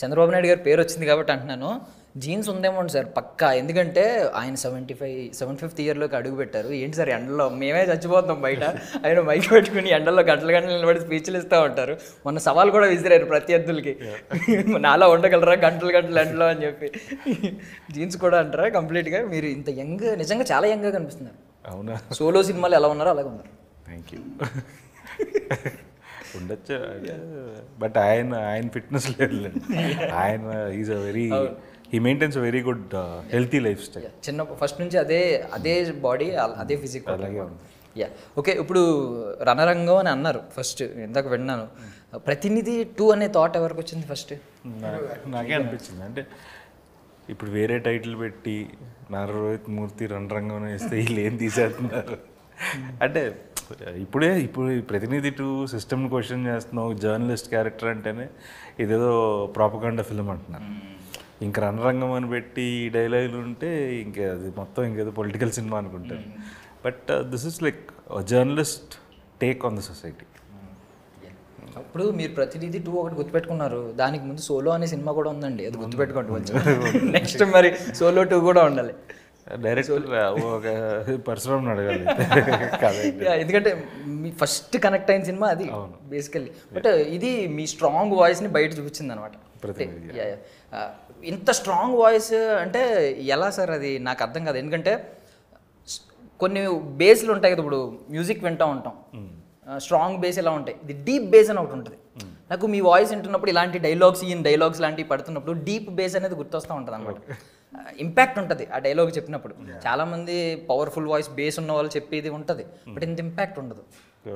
చంద్రబాబు నాయుడు గారి పేరు వచ్చింది కాబట్టి అంటున్నాను, జీన్స్ ఉందేమో సార్ పక్కా. ఎందుకంటే ఆయన 75th ఇయర్లోకి అడుగు పెట్టారు. ఏంటి సార్ ఎండలో మేమే చచ్చిపోతాం బయట, ఆయన మైక్ పెట్టుకుని ఎండలో గంటలు గంటలు నిలబడి స్పీచ్లు ఇస్తూ ఉంటారు. మొన్న సవాల్ కూడా విసిరారు ప్రత్యర్థులకి, నాలా ఉండగలరా గంటలు గంటలు ఎండలో అని చెప్పి. జీన్స్ కూడా అంటారా కంప్లీట్గా? మీరు ఇంత యంగ్, నిజంగా చాలా యంగ్గా కనిపిస్తున్నారు. అవునా? సోలో సినిమాలు ఎలా ఉన్నారో అలాగే ఉన్నారు. Thank you. ఉండొచ్చు, బట్ ఆయన ఫిట్నెస్ లేదు. ఆయన is a very, he maintains a very good healthy life style. చిన్న ఫస్ట్ నుంచి అదే బాడీ, అదే ఫిజిక్ అలాగే ఉంది. Yeah okay. ఇప్పుడు రణరంగం అని అన్నారు ఫస్ట్, ఇందాక విన్నాను. ప్రతినిధి 2 అనే థాట్ ఎవరికి వచ్చింది ఫస్ట్? నాకే అనిపించింది, అంటే ఇప్పుడు వేరే టైటిల్ పెట్టి నారా రోహిత్ మూర్తి రణరంగం వేస్తే వీళ్ళు ఏం తీసేస్తున్నారు అంటే, ఇప్పుడు ప్రతినిధి 2 సిస్టమ్ క్వశ్చన్ చేస్తున్నావు, జర్నలిస్ట్ క్యారెక్టర్ అంటేనే ఇదేదో ప్రాపగాండా ఫిల్మ్ అంటున్నారు. ఇంక రణరంగం అని పెట్టి ఈ డైలాగులు ఉంటే ఇంకా అది మొత్తం ఇంకేదో పొలిటికల్ సినిమా అనుకుంటారు. But this is like journalist take on the society. అప్పుడు మీరు ప్రతినిధి 2 ఒకటి గుర్తుపెట్టుకున్నారు, దానికి ముందు సోలో అనే సినిమా కూడా ఉందండి, అది గుర్తుపెట్టుకోండి. నెక్స్ట్ మరి సోలో 2 కూడా ఉండాలి. డైరెక్టర్ ఒక పరశురామ్ అడగాలి. ఎందుకంటే మీ ఫస్ట్ కనెక్ట్ అయిన సినిమా అది బేసికల్లీ. బట్ ఇది మీ స్ట్రాంగ్ వాయిస్ని బయట చూపించింది అనమాట. ఇంత స్ట్రాంగ్ వాయిస్ అంటే ఎలా సార్? అది నాకు అర్థం కాదు. ఎందుకంటే కొన్ని బేస్లు ఉంటాయి కదా, ఇప్పుడు మ్యూజిక్ వింటూ ఉంటాం, స్ట్రాంగ్ బేస్ ఎలా ఉంటాయి, ఇది డీప్ బేస్ అని ఒకటి ఉంటుంది. నాకు మీ వాయిస్ వింటున్నప్పుడు ఇలాంటి డైలాగ్స్ లాంటివి పడుతున్నప్పుడు డీప్ బేస్ అనేది గుర్తొస్తూ ఉంటుంది అనమాట. ఇంపాక్ట్ ఉంటుంది ఆ డైలాగ్ చెప్పినప్పుడు. చాలామంది పవర్ఫుల్ వాయిస్ బేస్ ఉన్న వాళ్ళు చెప్పేది ఉంటుంది, బట్ ఇంత ఇంపాక్ట్ ఉండదు.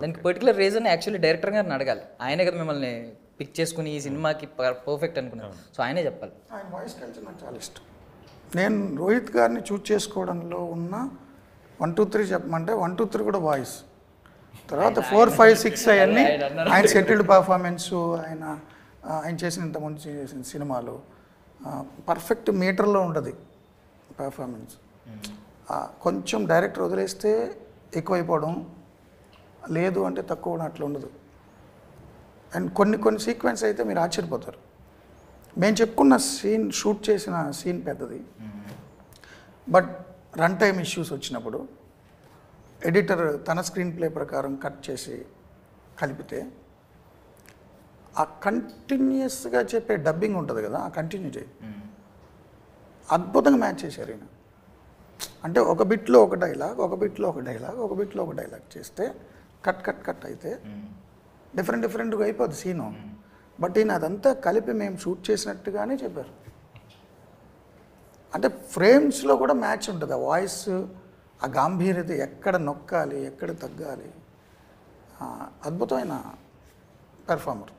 దానికి పర్టికులర్ రీజన్ యాక్చువల్లీ డైరెక్టర్ గారిని అడగాలి. ఆయనే కదా మిమ్మల్ని పిక్ చేసుకుని ఈ సినిమాకి పర్ఫెక్ట్ అనుకున్నారు, సో ఆయనే చెప్పాలి. ఆయన వాయిస్ కల్చర్ నాకు చాలా ఇష్టం. నేను రోహిత్ గారిని చూస్ చేసుకోవడంలో ఉన్న 1 2 3 చెప్పమంటే 1 2 3 కూడా వాయిస్, తర్వాత 4 5 6 అవన్నీ ఆయన సెటిల్డ్ పర్ఫార్మెన్స్, ఆయన చేసిన ఇంతకుముందు చేసిన సినిమాలు పర్ఫెక్ట్ మీటర్లో ఉంటుంది పర్ఫార్మెన్స్. కొంచెం డైరెక్టర్ వదిలేస్తే ఎక్కువైపోవడం, లేదు అంటే తక్కువ అట్లా ఉండదు. అండ్ కొన్ని సీక్వెన్స్ అయితే మీరు ఆశ్చర్యపోతారు. మేము చెప్పుకున్న సీన్, షూట్ చేసిన సీన్ పెద్దది, బట్ రన్ టైమ్ ఇష్యూస్ వచ్చినప్పుడు ఎడిటర్ తన స్క్రీన్ ప్లే ప్రకారం కట్ చేసి కలిపితే ఆ కంటిన్యూస్గా చెప్పే డబ్బింగ్ ఉంటుంది కదా, ఆ కంటిన్యూ చేయి అద్భుతంగా మ్యాచ్ చేశారు ఈయన. అంటే ఒక బిట్లో ఒక డైలాగ్, ఒక బిట్లో ఒక డైలాగ్, ఒక బిట్లో ఒక డైలాగ్ చేస్తే కట్ అయితే డిఫరెంట్గా అయిపోద్ది సీను. బట్ ఈయన అదంతా కలిపి మేము షూట్ చేసినట్టుగానే చెప్పారు. అంటే ఫ్రేమ్స్లో కూడా మ్యాచ్ ఉంటుంది. ఆ వాయిస్, ఆ గాంభీర్యత, ఎక్కడ నొక్కాలి, ఎక్కడ తగ్గాలి, అద్భుతమైన పెర్ఫార్మర్.